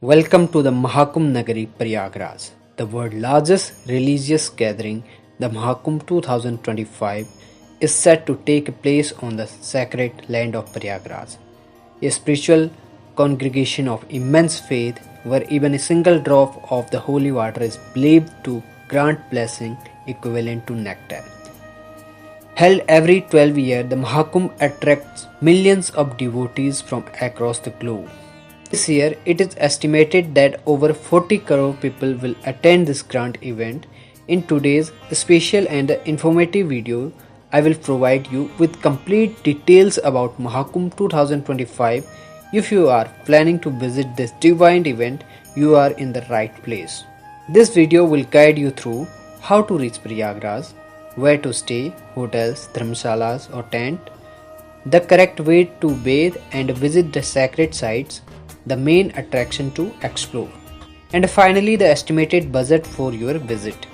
Welcome to the Mahakumbh Nagari Prayagraj, the world's largest religious gathering. The Mahakumbh 2025 is set to take place on the sacred land of Prayagraj, a spiritual congregation of immense faith where even a single drop of the holy water is believed to grant blessing equivalent to nectar. Held every 12 years, the Mahakumbh attracts millions of devotees from across the globe. This year, it is estimated that over 40 crore people will attend this grand event. In today's special and informative video, I will provide you with complete details about Mahakumbh 2025. If you are planning to visit this divine event, you are in the right place. This video will guide you through how to reach Prayagraj, where to stay, hotels, dharmshalas or tent, the correct way to bathe and visit the sacred sites, the main attraction to explore, and finally the estimated budget for your visit.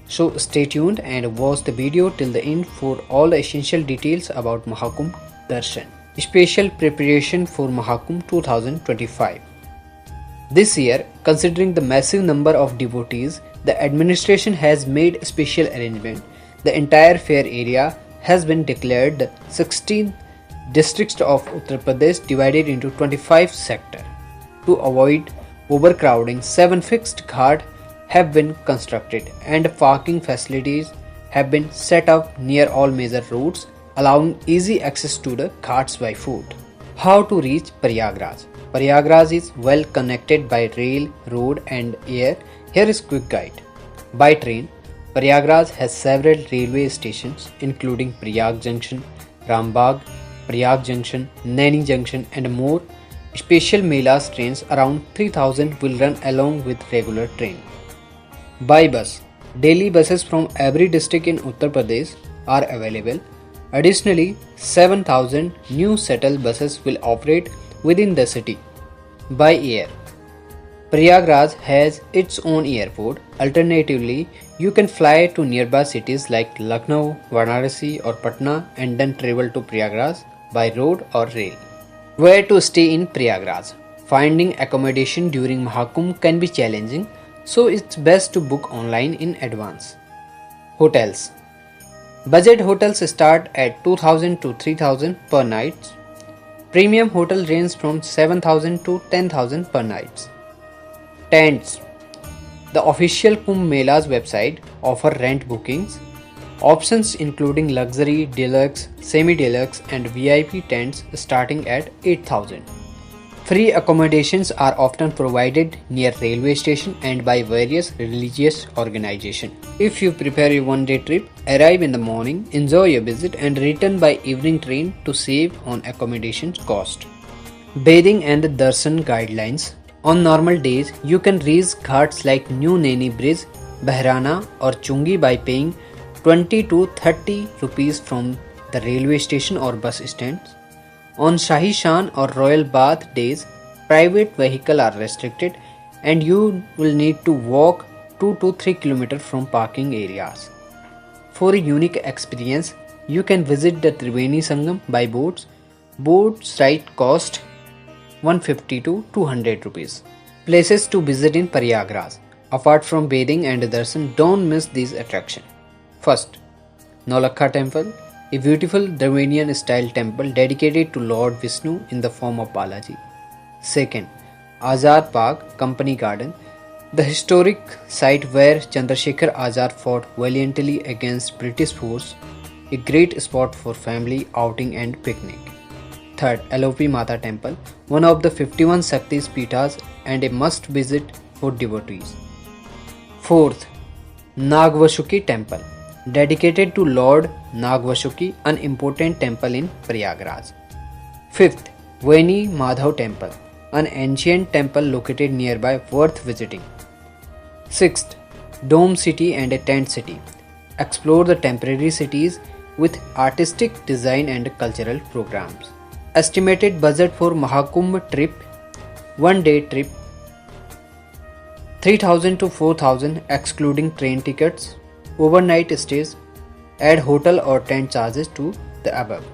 So stay tuned and watch the video till the end for all the essential details about Mahakumbh Darshan. Special preparation for Mahakumbh 2025. This year, considering the massive number of devotees, the administration has made special arrangement. The entire fair area has been declared the 16th districts of Uttar Pradesh divided into 25 sectors. To avoid overcrowding, 7 fixed ghats have been constructed and parking facilities have been set up near all major routes, allowing easy access to the ghats by foot. How to reach Prayagraj? Prayagraj is well connected by rail, road and air. Here is quick guide. By train, Prayagraj has several railway stations including Prayag Junction, Rambagh, Prayag Junction, Naini Junction and more. Special Melas trains around 3000 will run along with regular train. By bus, daily buses from every district in Uttar Pradesh are available. Additionally, 7000 new shuttle buses will operate within the city. By air, Prayagraj has its own airport. Alternatively, you can fly to nearby cities like Lucknow, Varanasi or Patna and then travel to Prayagraj by road or rail. Where to stay in Prayagraj? Finding accommodation during Mahakumbh can be challenging, so it's best to book online in advance. Hotels. Budget hotels start at 2000 to 3000 per night. Premium hotel range from 7000 to 10000 per night. Tents. The official Kumbh Mela's website offer rent bookings. Options including luxury, deluxe, semi-deluxe and VIP tents starting at 8000. Free accommodations are often provided near railway station and by various religious organizations. If you prepare a one-day trip, arrive in the morning, enjoy your visit and return by evening train to save on accommodation cost. Bathing and darshan guidelines. On normal days, you can reach ghats like New Naini Bridge, Bahrana or Chungi by paying 20 to 30 rupees from the railway station or bus stands. On Shahi Shan or Royal Bath days, private vehicles are restricted and you will need to walk 2 to 3 km from parking areas. For a unique experience, you can visit the Triveni Sangam by boats. Boats ride cost 150 to 200 rupees. Places to visit in Prayagraj. Apart from bathing and darshan, don't miss these attractions. First, Nolakha Temple, a beautiful Dravidian style temple dedicated to Lord Vishnu in the form of Balaji. Second, Azad Park, Company Garden, the historic site where Chandrasekhar Azad fought valiantly against British force, a great spot for family outing and picnic. Third, Alopi Mata Temple, one of the 51 Shaktis Pithas and a must visit for devotees. Fourth, Nagvashuki Temple, dedicated to Lord Nagvashuki, an important temple in Prayagraj. Fifth, Vaini Madhav Temple, an ancient temple located nearby worth visiting. Sixth, Dome City and a Tent City. Explore the temporary cities with artistic design and cultural programs. Estimated budget for Mahakumbh trip, one-day trip, 3000 to 4000 excluding train tickets, overnight stays, add hotel or tent charges to the above.